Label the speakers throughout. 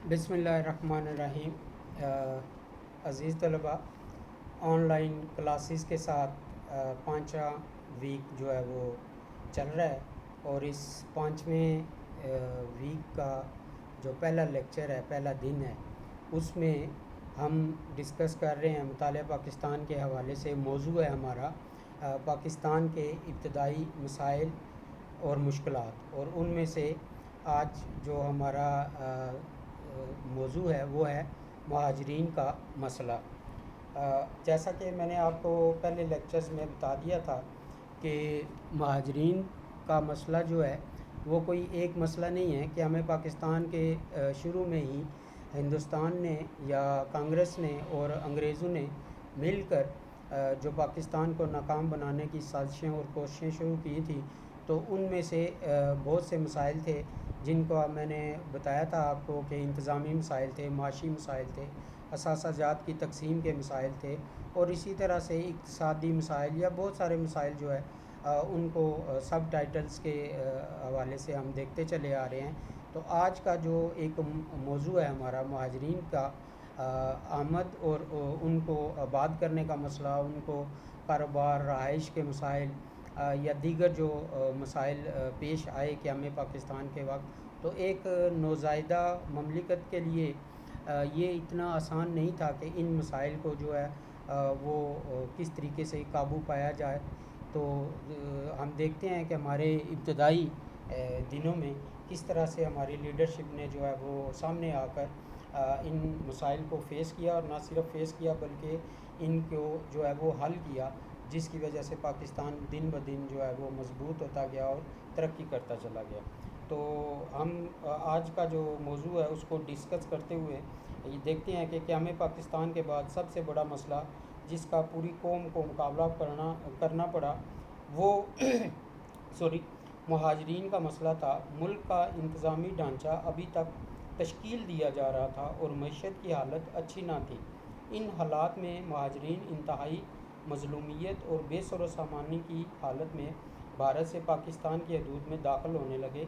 Speaker 1: بسم اللہ الرحمن الرحیم۔ عزیز طلباء، آن لائن کلاسز کے ساتھ پانچواں ویک جو ہے وہ چل رہا ہے، اور اس پانچویں ویک کا جو پہلا لیکچر ہے، پہلا دن ہے، اس میں ہم ڈسکس کر رہے ہیں مطالعہ پاکستان کے حوالے سے۔ موضوع ہے ہمارا پاکستان کے ابتدائی مسائل اور مشکلات، اور ان میں سے آج جو ہمارا موضوع ہے وہ ہے مہاجرین کا مسئلہ۔ جیسا کہ میں نے آپ کو پہلے لیکچرز میں بتا دیا تھا کہ مہاجرین کا مسئلہ جو ہے وہ کوئی ایک مسئلہ نہیں ہے کہ ہمیں پاکستان کے شروع میں ہی ہندوستان نے یا کانگریس نے اور انگریزوں نے مل کر جو پاکستان کو ناکام بنانے کی سازشیں اور کوششیں شروع کی تھی، تو ان میں سے بہت سے مسائل تھے جن کو میں نے بتایا تھا آپ کو کہ انتظامی مسائل تھے، معاشی مسائل تھے، اثاثہ جات کی تقسیم کے مسائل تھے، اور اسی طرح سے اقتصادی مسائل یا بہت سارے مسائل جو ہے ان کو سب ٹائٹلز کے حوالے سے ہم دیکھتے چلے آ رہے ہیں۔ تو آج کا جو ایک موضوع ہے ہمارا مہاجرین کا آمد اور ان کو آباد کرنے کا مسئلہ، ان کو کاروبار، رہائش کے مسائل یا دیگر جو مسائل پیش آئے قیام پاکستان کے وقت، تو ایک نوزائیدہ مملکت کے لیے یہ اتنا آسان نہیں تھا کہ ان مسائل کو جو ہے وہ کس طریقے سے قابو پایا جائے۔ تو ہم دیکھتے ہیں کہ ہمارے ابتدائی دنوں میں کس طرح سے ہماری لیڈرشپ نے جو ہے وہ سامنے آ کر ان مسائل کو فیس کیا، اور نہ صرف فیس کیا بلکہ ان کو جو ہے وہ حل کیا، جس کی وجہ سے پاکستان دن بدن جو ہے وہ مضبوط ہوتا گیا اور ترقی کرتا چلا گیا۔ تو ہم آج کا جو موضوع ہے اس کو ڈسکس کرتے ہوئے یہ دیکھتے ہیں کہ قیام پاکستان کے بعد سب سے بڑا مسئلہ جس کا پوری قوم کو مقابلہ کرنا پڑا وہ مہاجرین کا مسئلہ تھا۔ ملک کا انتظامی ڈھانچہ ابھی تک تشکیل دیا جا رہا تھا اور معیشت کی حالت اچھی نہ تھی۔ ان حالات میں مہاجرین انتہائی مظلومیت اور بے سر و سامانی کی حالت میں بھارت سے پاکستان کی حدود میں داخل ہونے لگے۔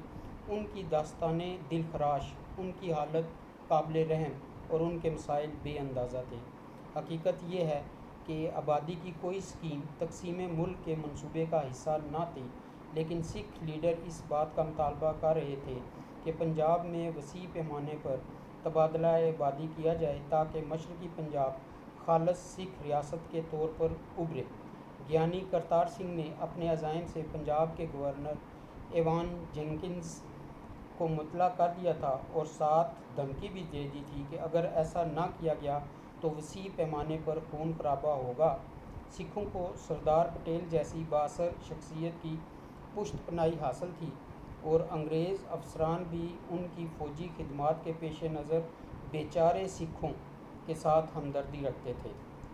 Speaker 1: ان کی داستانیں دل خراش، ان کی حالت قابل رحم اور ان کے مسائل بے اندازہ تھے۔ حقیقت یہ ہے کہ آبادی کی کوئی سکیم تقسیم ملک کے منصوبے کا حصہ نہ تھی، لیکن سکھ لیڈر اس بات کا مطالبہ کر رہے تھے کہ پنجاب میں وسیع پیمانے پر تبادلہ آبادی کیا جائے تاکہ مشرقی پنجاب خالص سکھ ریاست کے طور پر ابھرے۔ گیانی کرتار سنگھ نے اپنے عزائم سے پنجاب کے گورنر ایوان جینکنز کو مطلع کر دیا تھا، اور ساتھ دھمکی بھی دے دی تھی کہ اگر ایسا نہ کیا گیا تو وسیع پیمانے پر خون خرابہ ہوگا۔ سکھوں کو سردار پٹیل جیسی بااثر شخصیت کی پشت پناہی حاصل تھی، اور انگریز افسران بھی ان کی فوجی خدمات کے پیش نظر بیچارے سکھوں کے ساتھ ہمدردی رکھتے تھے۔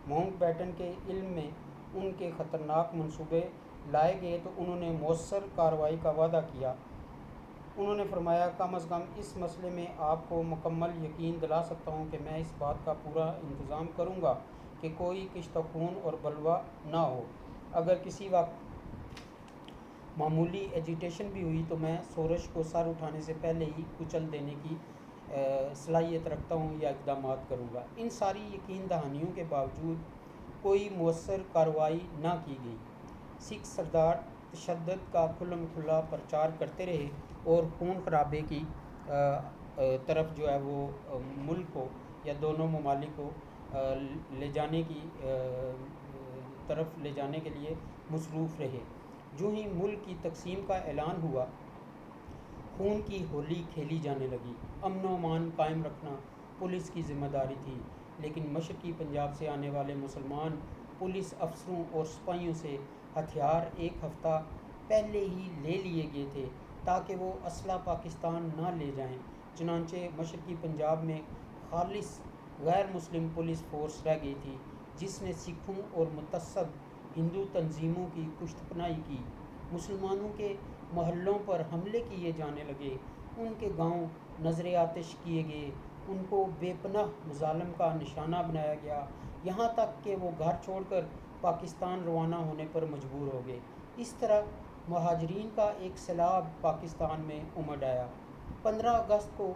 Speaker 1: ماؤنٹ بیٹن کے علم میں ان کے خطرناک منصوبے لائے گئے تو انہوں نے مؤثر کارروائی کا وعدہ کیا۔ انہوں نے فرمایا، کم از کم اس مسئلے میں آپ کو مکمل یقین دلا سکتا ہوں کہ میں اس بات کا پورا انتظام کروں گا کہ کوئی کشت خون اور بلوہ نہ ہو۔ اگر کسی وقت معمولی ایجیٹیشن بھی ہوئی تو میں شورش کو سر اٹھانے سے پہلے ہی کچل دینے کی صلاحیت رکھتا ہوں یا اقدامات کروں گا۔ ان ساری یقین دہانیوں کے باوجود کوئی مؤثر کارروائی نہ کی گئی۔ سکھ سردار تشدد کا کھلم کھلا پرچار کرتے رہے اور خون خرابے کی طرف جو ہے وہ ملک کو یا دونوں ممالک کو لے جانے کی طرف لے جانے کے لیے مصروف رہے۔ جو ہی ملک کی تقسیم کا اعلان ہوا، خون کی ہولی کھیلی جانے لگی۔ امن و امان قائم رکھنا پولیس کی ذمہ داری تھی، لیکن مشرقی پنجاب سے آنے والے مسلمان پولیس افسروں اور سپاہیوں سے ہتھیار ایک ہفتہ پہلے ہی لے لیے گئے تھے تاکہ وہ اسلحہ پاکستان نہ لے جائیں۔ چنانچہ مشرقی پنجاب میں خالص غیر مسلم پولیس فورس رہ گئی تھی، جس نے سکھوں اور متعصب ہندو تنظیموں کی پشت پناہی کی۔ مسلمانوں کے محلوں پر حملے کیے جانے لگے، ان کے گاؤں نذر آتش کیے گئے، ان کو بے پناہ مظالم کا نشانہ بنایا گیا، یہاں تک کہ وہ گھر چھوڑ کر پاکستان روانہ ہونے پر مجبور ہو گئے۔ اس طرح مہاجرین کا ایک سیلاب پاکستان میں امڈ آیا۔ 15 اگست کو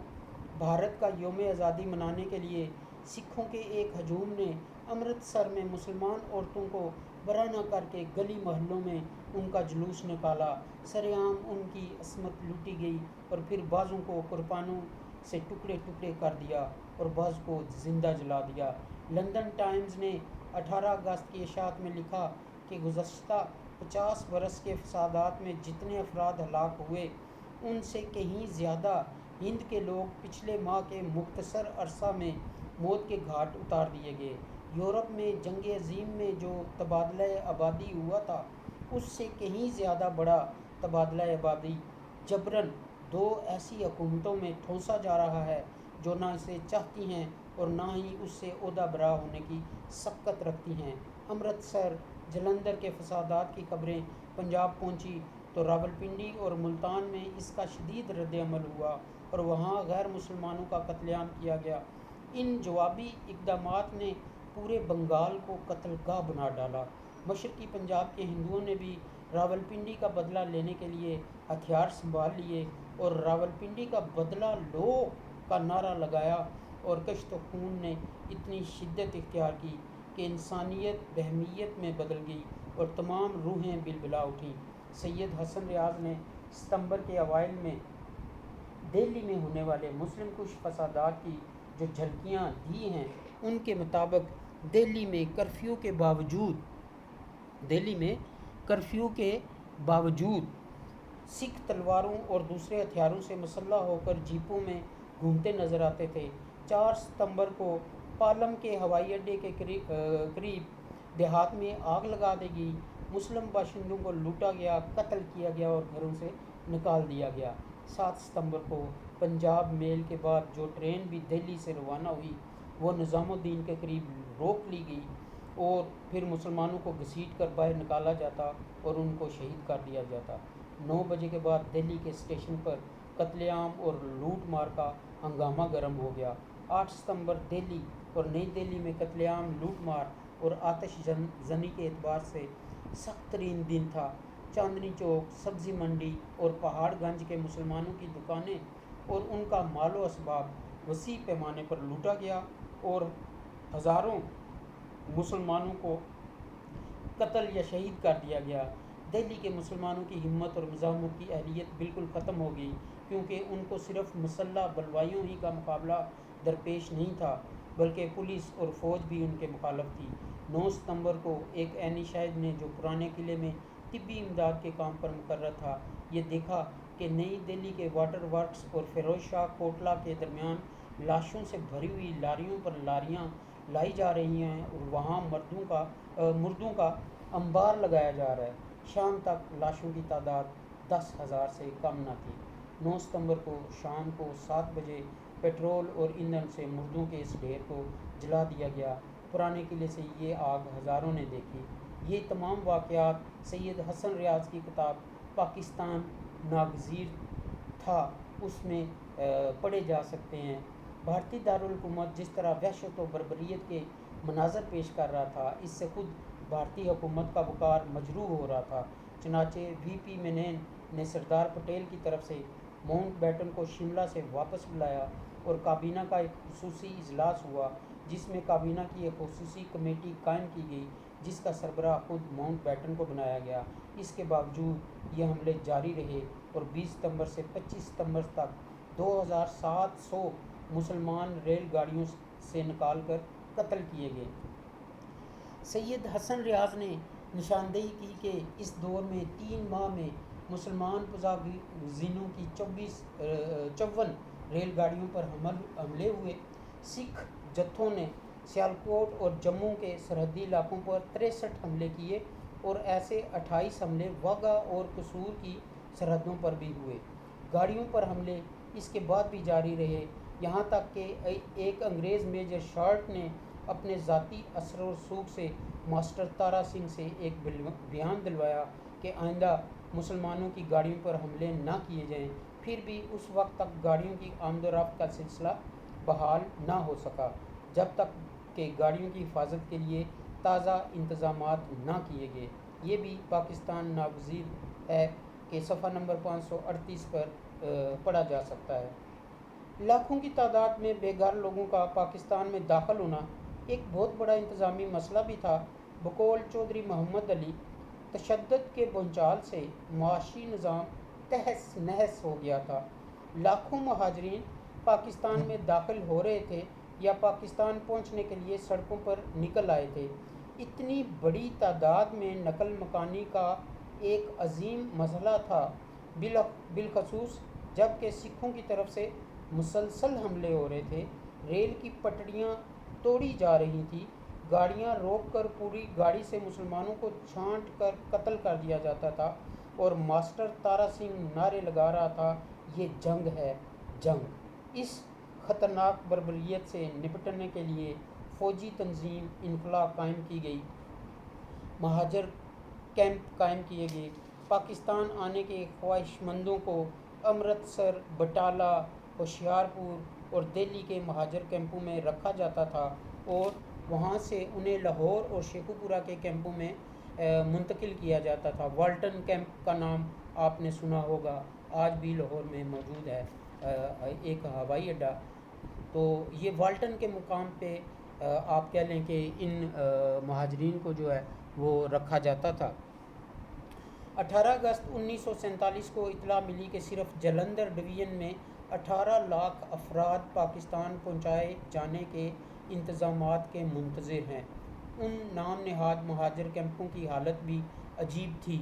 Speaker 1: بھارت کا یوم آزادی منانے کے لیے سکھوں کے ایک ہجوم نے امرتسر میں مسلمان عورتوں کو برا نہ کر کے گلی محلوں میں ان کا جلوس نکالا، سر عام ان کی عصمت لوٹی گئی اور پھر بعضوں کو قربانوں سے ٹکڑے ٹکڑے کر دیا اور بعض کو زندہ جلا دیا۔ لندن ٹائمز نے 18 اگست کی اشاعت میں لکھا کہ گزشتہ 50 برس کے فسادات میں جتنے افراد ہلاک ہوئے ان سے کہیں زیادہ ہند کے لوگ پچھلے ماہ کے مختصر عرصہ میں موت کے گھاٹ اتار دیے گئے۔ یورپ میں جنگ عظیم میں جو تبادلہ آبادی ہوا تھا اس سے کہیں زیادہ بڑا تبادلہ آبادی جبراً دو ایسی حکومتوں میں ٹھونسا جا رہا ہے جو نہ اسے چاہتی ہیں اور نہ ہی اس سے عہدہ برا ہونے کی سبقت رکھتی ہیں۔ امرتسر جلندھر کے فسادات کی خبریں پنجاب پہنچی تو راولپنڈی اور ملتان میں اس کا شدید رد عمل ہوا اور وہاں غیر مسلمانوں کا قتل عام کیا گیا۔ ان جوابی اقدامات نے پورے بنگال کو قتل گاہ بنا ڈالا۔ مشرقی پنجاب کے ہندوؤں نے بھی راولپنڈی کا بدلہ لینے کے لیے ہتھیار سنبھال لیے اور راولپنڈی کا بدلہ لو کا نعرہ لگایا اور کشت و خون نے اتنی شدت اختیار کی کہ انسانیت بہیمیت میں بدل گئی اور تمام روحیں بلبلا اٹھیں۔ سید حسن ریاض نے ستمبر کے اوائل میں دہلی میں ہونے والے مسلم کش فسادات کی جو جھلکیاں دی ہیں ان کے مطابق دہلی میں کرفیو کے باوجود سکھ تلواروں اور دوسرے ہتھیاروں سے مسلح ہو کر جیپوں میں گھومتے نظر آتے تھے۔ 4 ستمبر کو پالم کے ہوائی اڈے کے قریب دیہات میں آگ لگا دی گئی، مسلم باشندوں کو لوٹا گیا، قتل کیا گیا اور گھروں سے نکال دیا گیا۔ 7 ستمبر کو پنجاب میل کے بعد جو ٹرین بھی دہلی سے روانہ ہوئی وہ نظام الدین کے قریب روک لی گئی اور پھر مسلمانوں کو گھسیٹ کر باہر نکالا جاتا اور ان کو شہید کر دیا جاتا۔ 9 بجے کے بعد دہلی کے اسٹیشن پر قتل عام اور لوٹ مار کا ہنگامہ گرم ہو گیا۔ 8 ستمبر دہلی اور نئی دہلی میں قتل عام، لوٹ مار اور آتش زنی کے اعتبار سے سخت ترین دن تھا۔ چاندنی چوک، سبزی منڈی اور پہاڑ گنج کے مسلمانوں کی دکانیں اور ان کا مال و اسباب وسیع پیمانے پر لوٹا گیا اور ہزاروں مسلمانوں کو قتل یا شہید کر دیا گیا۔ دہلی کے مسلمانوں کی ہمت اور مزاحمت کی اہلیت بالکل ختم ہو گئی کیونکہ ان کو صرف مسلح بلوائیوں ہی کا مقابلہ درپیش نہیں تھا بلکہ پولیس اور فوج بھی ان کے مخالف تھی۔ 9 ستمبر کو ایک عینی شاہد نے جو پرانے قلعے میں طبی امداد کے کام پر مقرر تھا یہ دیکھا کہ نئی دہلی کے واٹر ورکس اور فیروز شاہ کوٹلہ کے درمیان لاشوں سے بھری ہوئی لاریوں پر لاریاں لائی جا رہی ہیں اور وہاں مردوں کا انبار لگایا جا رہا ہے۔ شام تک لاشوں کی تعداد 10,000 سے کم نہ تھی۔ 9 ستمبر کو شام کو 7 بجے پیٹرول اور ایندھن سے مردوں کے اس ڈھیر کو جلا دیا گیا۔ پرانے قلعے سے یہ آگ ہزاروں نے دیکھی۔ یہ تمام واقعات سید حسن ریاض کی کتاب پاکستان ناگزیر تھا اس میں پڑھے جا سکتے ہیں۔ بھارتی دارالحکومت جس طرح وحشت و بربریت کے مناظر پیش کر رہا تھا اس سے خود بھارتی حکومت کا وقار مجروح ہو رہا تھا۔ چنانچہ وی پی مینن نے سردار پٹیل کی طرف سے ماؤنٹ بیٹن کو شملہ سے واپس بلایا اور کابینہ کا ایک خصوصی اجلاس ہوا جس میں کابینہ کی ایک خصوصی کمیٹی قائم کی گئی جس کا سربراہ خود ماؤنٹ بیٹن کو بنایا گیا۔ اس کے باوجود یہ حملے جاری رہے اور 20 ستمبر سے 25 ستمبر تک 2700 مسلمان ریل گاڑیوں سے نکال کر قتل کیے گئے۔ سید حسن ریاض نے نشاندہی کی کہ اس دور میں 3 ماہ میں مسلمان فضا گزینوں کی 54 ریل گاڑیوں پر حملے ہوئے۔ سکھ جتھوں نے سیالکوٹ اور جموں کے سرحدی علاقوں پر 63 حملے کیے اور ایسے 28 حملے واہگہ اور قصور کی سرحدوں پر بھی ہوئے۔ گاڑیوں پر حملے اس کے بعد بھی جاری رہے یہاں تک کہ ایک انگریز میجر شارٹ نے اپنے ذاتی اثر و رسوخ سے ماسٹر تارا سنگھ سے ایک بیان دلوایا کہ آئندہ مسلمانوں کی گاڑیوں پر حملے نہ کیے جائیں۔ پھر بھی اس وقت تک گاڑیوں کی آمد و رفت کا سلسلہ بحال نہ ہو سکا جب تک کہ گاڑیوں کی حفاظت کے لیے تازہ انتظامات نہ کیے گئے۔ یہ بھی پاکستان ناگزیر ہے کہ صفحہ نمبر 538 پر پڑھا جا سکتا ہے۔ لاکھوں کی تعداد میں بے گھر لوگوں کا پاکستان میں داخل ہونا ایک بہت بڑا انتظامی مسئلہ بھی تھا۔ بقول چودھری محمد علی، تشدد کے بھونچال سے معاشی نظام تہس نہس ہو گیا تھا۔ لاکھوں مہاجرین پاکستان میں داخل ہو رہے تھے یا پاکستان پہنچنے کے لیے سڑکوں پر نکل آئے تھے۔ اتنی بڑی تعداد میں نقل مکانی کا ایک عظیم مسئلہ تھا، بالخصوص جب کہ سکھوں کی طرف سے مسلسل حملے ہو رہے تھے، ریل کی پٹڑیاں توڑی جا رہی تھیں، گاڑیاں روک کر پوری گاڑی سے مسلمانوں کو چھانٹ کر قتل کر دیا جاتا تھا، اور ماسٹر تارا سنگھ نعرے لگا رہا تھا، یہ جنگ ہے، جنگ۔ اس خطرناک بربریت سے نپٹنے کے لیے فوجی تنظیم انخلا قائم کی گئی، مہاجر کیمپ قائم کیے گئے، پاکستان آنے کے خواہش مندوں کو امرتسر، بٹالہ، ہوشیارپور اور دہلی کے مہاجر کیمپوں میں رکھا جاتا تھا، اور وہاں سے انہیں لاہور اور شیخوپورہ کے کیمپوں میں منتقل کیا جاتا تھا۔ والٹن کیمپ کا نام آپ نے سنا ہوگا، آج بھی لاہور میں موجود ہے ایک ہوائی اڈہ۔ تو یہ والٹن کے مقام پہ آپ کہہ لیں کہ ان مہاجرین کو جو ہے وہ رکھا جاتا تھا۔ 18 اگست 1947 کو اطلاع ملی کہ صرف جلندھر ڈویژن میں 18 لاکھ افراد پاکستان پہنچائے جانے کے انتظامات کے منتظر ہیں۔ ان نام نہاد مہاجر کیمپوں کی حالت بھی عجیب تھی،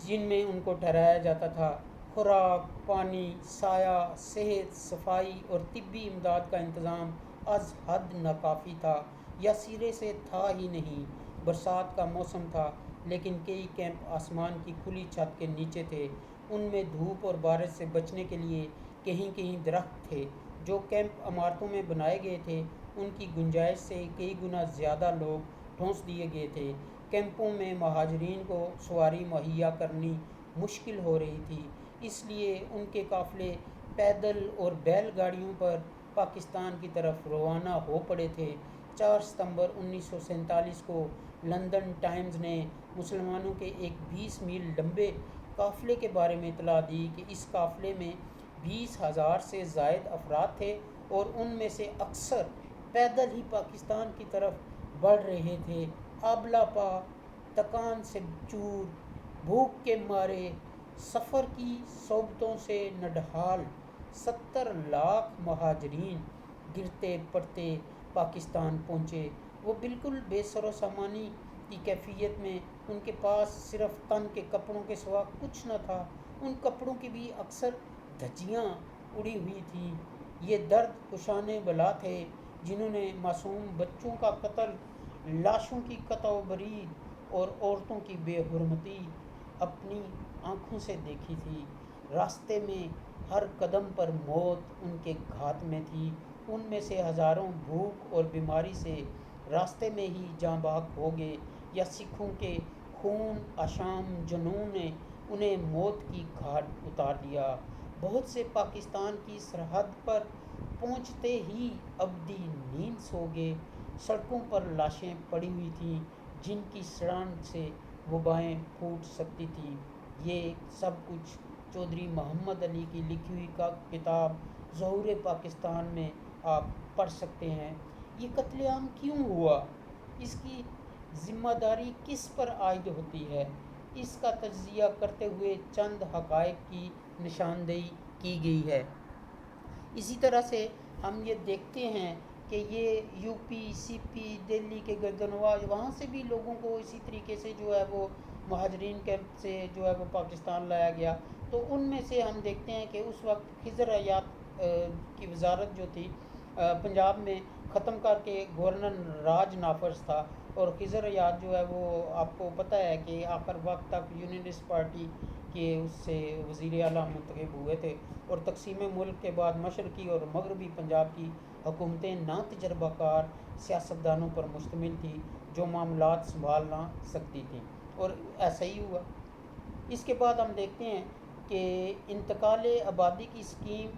Speaker 1: جن میں ان کو ٹھہرایا جاتا تھا۔ خوراک، پانی، سایہ، صحت، صفائی اور طبی امداد کا انتظام از حد ناکافی تھا یا سرے سے تھا ہی نہیں۔ برسات کا موسم تھا، لیکن کئی کیمپ آسمان کی کھلی چھت کے نیچے تھے۔ ان میں دھوپ اور بارش سے بچنے کے لیے کہیں کہیں درخت تھے۔ جو کیمپ عمارتوں میں بنائے گئے تھے، ان کی گنجائش سے کئی گنا زیادہ لوگ ٹھونس دیے گئے تھے۔ کیمپوں میں مہاجرین کو سواری مہیا کرنی مشکل ہو رہی تھی، اس لیے ان کے قافلے پیدل اور بیل گاڑیوں پر پاکستان کی طرف روانہ ہو پڑے تھے۔ 4 ستمبر 1947 کو لندن ٹائمز نے مسلمانوں کے ایک 20 میل لمبے قافلے کے بارے میں اطلاع دی کہ اس قافلے میں 20,000 سے زائد افراد تھے، اور ان میں سے اکثر پیدل ہی پاکستان کی طرف بڑھ رہے تھے۔ آبلہ پا، تکان سے چور، بھوک کے مارے، سفر کی صعوبتوں سے نڈھال 70 لاکھ مہاجرین گرتے پڑتے پاکستان پہنچے۔ وہ بالکل بے سر و سامانی کی کیفیت میں، ان کے پاس صرف تن کے کپڑوں کے سوا کچھ نہ تھا۔ ان کپڑوں کی بھی اکثر دھجیاں اڑی ہوئی تھیں۔ یہ درد کشانے بلا تھے جنہوں نے معصوم بچوں کا قتل، لاشوں کی قطع و برید اور عورتوں کی بے حرمتی اپنی آنکھوں سے دیکھی تھی۔ راستے میں ہر قدم پر موت ان کے گھات میں تھی۔ ان میں سے ہزاروں بھوک اور بیماری سے راستے میں ہی جاں بحق ہو گئے، یا سکھوں کے خون آشام جنوں نے انہیں موت کی گھاٹ اتار دیا۔ بہت سے پاکستان کی سرحد پر پہنچتے ہی ابدی نیند سو گئے۔ سڑکوں پر لاشیں پڑی ہوئی تھیں جن کی سڑان سے وبائیں پھوٹ سکتی تھیں۔ یہ سب کچھ چودھری محمد علی کی لکھی ہوئی کتاب ظہور پاکستان میں آپ پڑھ سکتے ہیں۔ یہ قتل عام کیوں ہوا؟ اس کی ذمہ داری کس پر عائد ہوتی ہے؟ اس کا تجزیہ کرتے ہوئے چند حقائق کی نشاندہی کی گئی ہے۔ اسی طرح سے ہم یہ دیکھتے ہیں کہ یہ یو پی، سی پی، دہلی کے گردنواز، وہاں سے بھی لوگوں کو اسی طریقے سے جو ہے وہ مہاجرین کیمپ سے جو ہے وہ پاکستان لایا گیا۔ تو ان میں سے ہم دیکھتے ہیں کہ اس وقت خضر حیات کی وزارت جو تھی پنجاب میں ختم کر کے گورنر راج نافذ تھا، اور خضر حیات جو ہے وہ آپ کو پتہ ہے کہ آخر وقت تک یونینسٹ پارٹی کے اس سے وزیر اعلیٰ منتخب ہوئے تھے، اور تقسیم ملک کے بعد مشرقی اور مغربی پنجاب کی حکومتیں نا تجربہ کار سیاستدانوں پر مشتمل تھی جو معاملات سنبھال نہ سکتی تھیں، اور ایسا ہی ہوا۔ اس کے بعد ہم دیکھتے ہیں کہ انتقال آبادی کی اسکیم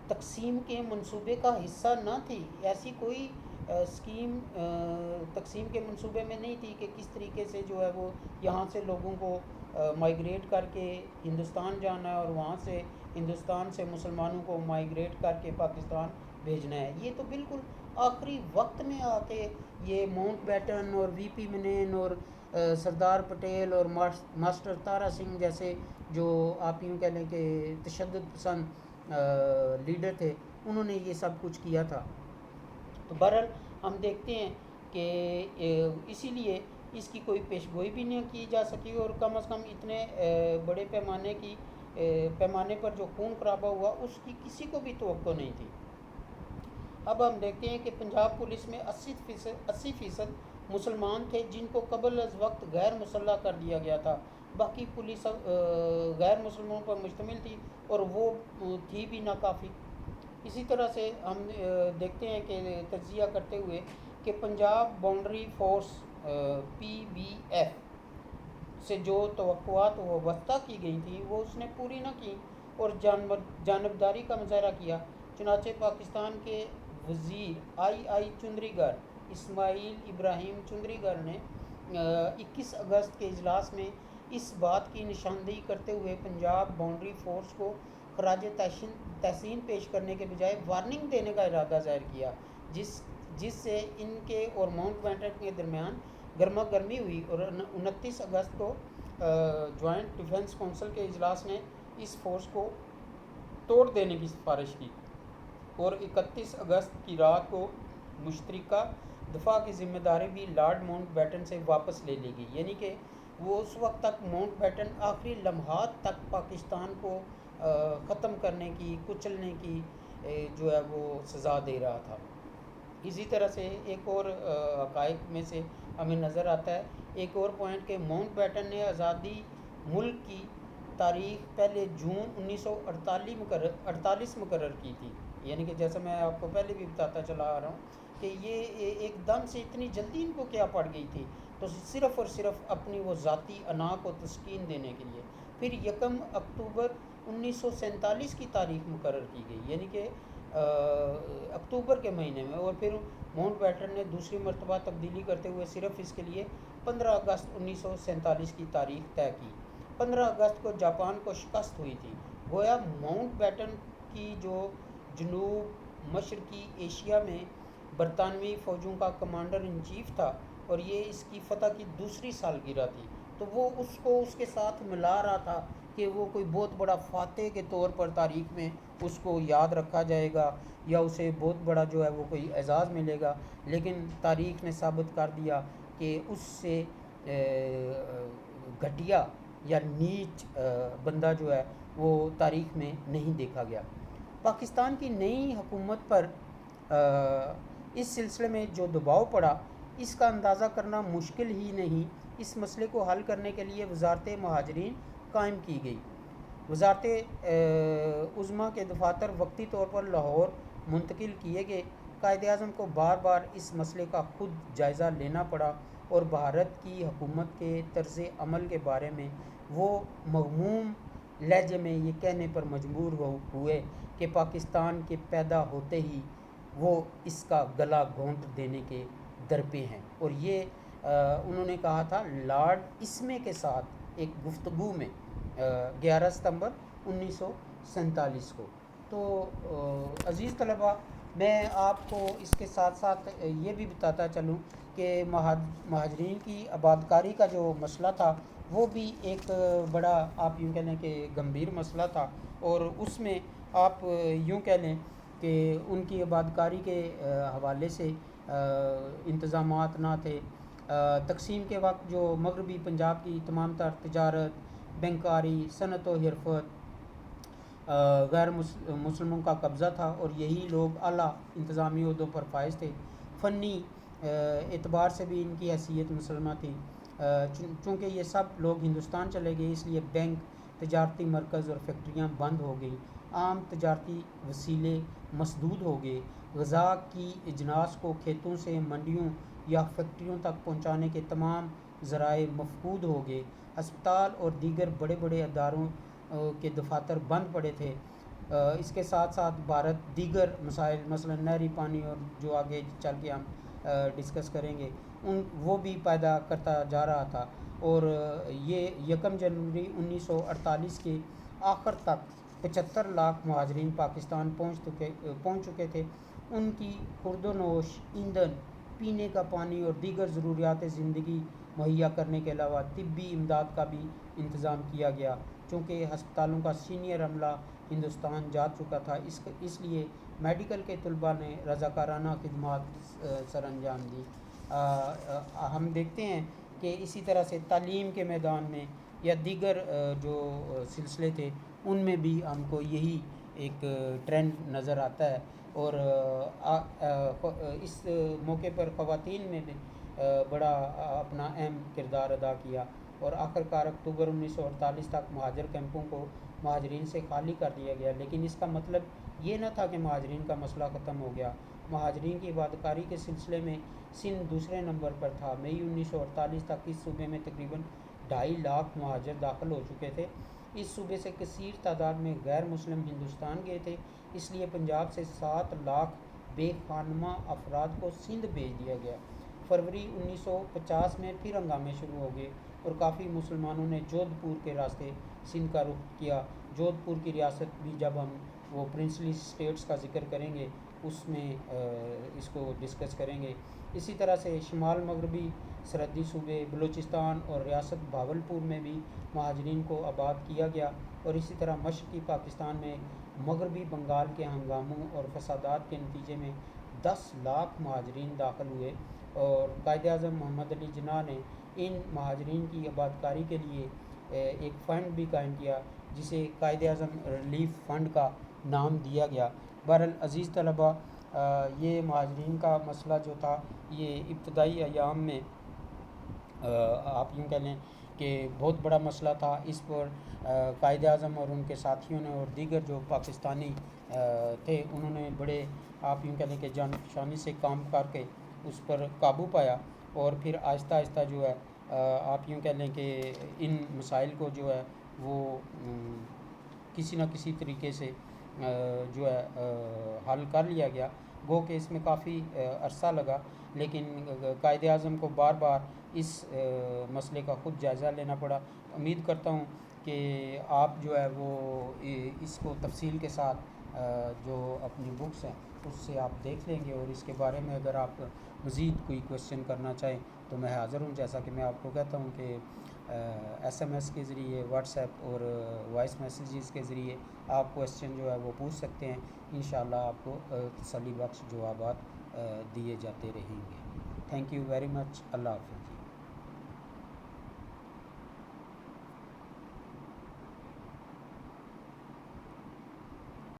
Speaker 1: تقسیم کے منصوبے کا حصہ نہ تھی۔ ایسی کوئی اسکیم تقسیم کے منصوبے میں نہیں تھی کہ کس طریقے سے جو ہے وہ یہاں سے لوگوں کو مائیگریٹ کر کے ہندوستان جانا ہے اور وہاں سے ہندوستان سے مسلمانوں کو مائیگریٹ کر کے پاکستان بھیجنا ہے. یہ تو بالکل آخری وقت میں آ کے یہ ماؤنٹ بیٹن اور وی پی منین اور سردار پٹیل اور ماسٹر تارا سنگھ جیسے جو آپ یوں کہہ لیں کہ تشدد پسند لیڈر تھے, انہوں نے یہ سب کچھ کیا تھا. تو بہرحال ہم دیکھتے ہیں کہ اسی لیے اس کی کوئی پیش گوئی بھی نہیں کی جا سکی, اور کم از کم اتنے بڑے پیمانے پر جو خون خرابہ ہوا اس کی کسی کو بھی توقع نہیں تھی. اب ہم دیکھتے ہیں کہ پنجاب پولیس میں 80% مسلمان تھے جن کو قبل از وقت غیر مسلح کر دیا گیا تھا. باقی پولیس غیر مسلمانوں پر مشتمل تھی اور وہ تھی بھی ناکافی. اسی طرح سے ہم دیکھتے ہیں کہ تجزیہ کرتے ہوئے کہ پنجاب باؤنڈری فورس PBF سے جو توقعات وابستہ کی گئی تھیں وہ اس نے پوری نہ کی اور جانبداری کا مظاہرہ کیا. چنانچہ پاکستان کے وزیر آئی چندری گڑھ اسماعیل ابراہیم چندری گڑھ نے 21 اگست کے اجلاس میں اس بات کی نشاندہی کرتے ہوئے پنجاب باؤنڈری فورس کو خراج تحسین پیش کرنے کے بجائے وارننگ دینے کا ارادہ ظاہر کیا, جس سے ان کے اور ماؤنٹ بیٹن کے درمیان گرما گرمی ہوئی. اور 29 اگست کو جوائنٹ ڈیفنس کونسل کے اجلاس نے اس فورس کو توڑ دینے کی سفارش کی, اور 31 اگست کی رات کو مشترکہ دفاع کی ذمہ داری بھی لارڈ ماؤنٹ بیٹن سے واپس لے لی گئی. یعنی کہ وہ اس وقت تک ماؤنٹ بیٹن آخری لمحات تک پاکستان کو ختم کرنے کی, کچلنے کی جو ہے وہ سزا دے رہا تھا. اسی طرح سے ایک اور حقائق میں سے ہمیں نظر آتا ہے ایک اور پوائنٹ کہ ماؤنٹ بیٹن نے آزادی ملک کی تاریخ پہلے جون 1948 مقرر کی تھی. یعنی کہ جیسا میں آپ کو پہلے بھی بتاتا چلا آ رہا ہوں کہ یہ ایک دم سے اتنی جلدی ان کو کیا پڑ گئی تھی, تو صرف اور صرف اپنی وہ ذاتی انا کو تسکین دینے کے لیے. پھر 1 اکتوبر 1947 کی تاریخ مقرر کی گئی, یعنی کہ اکتوبر کے مہینے میں, اور پھر ماؤنٹ بیٹن نے دوسری مرتبہ تبدیلی کرتے ہوئے صرف اس کے لیے 15 اگست 1947 کی تاریخ طے کی. 15 اگست کو جاپان کو شکست ہوئی تھی. گویا ماؤنٹ بیٹن کی جو جنوب مشرقی ایشیا میں برطانوی فوجوں کا کمانڈر ان چیف تھا, اور یہ اس کی فتح کی دوسری سالگرہ تھی, تو وہ اس کو اس کے ساتھ ملا رہا تھا کہ وہ کوئی بہت بڑا فاتح کے طور پر تاریخ میں اس کو یاد رکھا جائے گا یا اسے بہت بڑا جو ہے وہ کوئی اعزاز ملے گا. لیکن تاریخ نے ثابت کر دیا کہ اس سے گھٹیا یا نیچ بندہ جو ہے وہ تاریخ میں نہیں دیکھا گیا. پاکستان کی نئی حکومت پر اس سلسلے میں جو دباؤ پڑا اس کا اندازہ کرنا مشکل ہی نہیں. اس مسئلے کو حل کرنے کے لیے وزارت مہاجرین قائم کی گئی. وزارت عظمیٰ کے دفاتر وقتی طور پر لاہور منتقل کیے گئے. قائد اعظم کو بار بار اس مسئلے کا خود جائزہ لینا پڑا اور بھارت کی حکومت کے طرز عمل کے بارے میں وہ مغموم لہجے میں یہ کہنے پر مجبور ہوئے کہ پاکستان کے پیدا ہوتے ہی وہ اس کا گلا گھونٹ دینے کے درپے ہیں. اور یہ انہوں نے کہا تھا لارڈ اسمے کے ساتھ ایک گفتگو میں 11 ستمبر 1947 کو. تو عزیز طلباء, میں آپ کو اس کے ساتھ ساتھ یہ بھی بتاتا چلوں کہ مہاجرین کی آبادکاری کا جو مسئلہ تھا وہ بھی ایک بڑا آپ یوں کہہ لیں کہ گمبھیر مسئلہ تھا, اور اس میں آپ یوں کہہ لیں کہ ان کی آبادکاری کے حوالے سے انتظامات نہ تھے. تقسیم کے وقت جو مغربی پنجاب کی تمام تر تجارت, بینکاری, صنعت و حرفت غیر مسلموں کا قبضہ تھا, اور یہی لوگ اعلیٰ انتظامی عہدوں پر فائز تھے. فنی اعتبار سے بھی ان کی حیثیت مسلمہ تھی. چونکہ یہ سب لوگ ہندوستان چلے گئے اس لیے بینک, تجارتی مرکز اور فیکٹریاں بند ہو گئیں. عام تجارتی وسیلے مسدود ہو گئے. غذا کی اجناس کو کھیتوں سے منڈیوں یا فیکٹریوں تک پہنچانے کے تمام ذرائع مفقود ہو گئے. ہسپتال اور دیگر بڑے بڑے اداروں کے دفاتر بند پڑے تھے. اس کے ساتھ ساتھ بھارت دیگر مسائل مثلا نہری پانی اور جو آگے چل کے ہم ڈسکس کریں گے وہ بھی پیدا کرتا جا رہا تھا. اور یہ 1 جنوری 1948 کے آخر تک 75 لاکھ مہاجرین پاکستان پہنچ چکے تھے. ان کی خورد و نوش، ایندھن، پینے کا پانی اور دیگر ضروریات زندگی مہیا کرنے کے علاوہ طبی امداد کا بھی انتظام کیا گیا. چونکہ ہسپتالوں کا سینئر عملہ ہندوستان جا چکا تھا، اس لیے میڈیکل کے طلباء نے رضاکارانہ خدمات سر انجام دی. ہم دیکھتے ہیں کہ اسی طرح سے تعلیم کے میدان میں یا دیگر جو سلسلے تھے ان میں بھی ہم کو یہی ایک ٹرینڈ نظر آتا ہے. اور اس موقع پر خواتین نے بھی بڑا اپنا اہم کردار ادا کیا، اور آخرکار اکتوبر 1948 تک مہاجر کیمپوں کو مہاجرین سے خالی کر دیا گیا. لیکن اس کا مطلب یہ نہ تھا کہ مہاجرین کا مسئلہ ختم ہو گیا. مہاجرین کی عبادت کاری کے سلسلے میں سندھ دوسرے نمبر پر تھا. مئی 1948 تک اس صوبے میں تقریباً 2.5 لاکھ مہاجر داخل ہو چکے تھے. اس صوبے سے کثیر تعداد میں غیر مسلم ہندوستان گئے تھے، اس لیے پنجاب سے 7 لاکھ بے خانمہ افراد کو سندھ بھیج دیا گیا. فروری 1950 میں پھر ہنگامے شروع ہو گئے اور کافی مسلمانوں نے جودھ پور کے راستے سندھ کا رخ کیا. جودھ پور کی ریاست بھی جب ہم وہ پرنسلی اسٹیٹس کا ذکر کریں گے اس میں اس کو ڈسکس کریں گے. اسی طرح سے شمال مغربی سرحدی صوبے بلوچستان اور ریاست بھاولپور میں بھی مہاجرین کو آباد کیا گیا. اور اسی طرح مشرقی پاکستان میں مغربی بنگال کے ہنگاموں اور فسادات کے نتیجے میں 10 لاکھ مہاجرین داخل ہوئے، اور قائد اعظم محمد علی جناح نے ان مہاجرین کی آباد کاری کے لیے ایک فنڈ بھی قائم کیا جسے قائد اعظم ریلیف فنڈ کا نام دیا گیا. بہرحال عزیز طلباء، یہ مہاجرین کا مسئلہ جو تھا یہ ابتدائی ایام میں آپ یوں کہہ لیں کہ بہت بڑا مسئلہ تھا. اس پر قائد اعظم اور ان کے ساتھیوں نے اور دیگر جو پاکستانی تھے انہوں نے بڑے آپ یوں کہہ لیں کہ جانفشانی سے کام کر کے اس پر قابو پایا، اور پھر آہستہ آہستہ جو ہے آپ یوں کہہ لیں کہ ان مسائل کو جو ہے وہ کسی نہ کسی طریقے سے جو ہے حل کر لیا گیا. گو کہ اس میں کافی عرصہ لگا، لیکن قائد اعظم کو بار بار اس مسئلے کا خود جائزہ لینا پڑا. امید کرتا ہوں کہ آپ جو ہے وہ اس کو تفصیل کے ساتھ جو اپنی بکس ہیں اس سے آپ دیکھ لیں گے، اور اس کے بارے میں اگر آپ مزید کوئی کویشچن کرنا چاہیں تو میں حاضر ہوں. جیسا کہ میں آپ کو کہتا ہوں کہ ایس ایم ایس کے ذریعے، واٹس ایپ اور وائس میسیجز کے ذریعے آپ کویشچن جو ہے وہ پوچھ سکتے ہیں. انشاءاللہ آپ کو تسلی بخش جوابات دیے جاتے رہیں گے. Thank you very much. اللہ حافظ.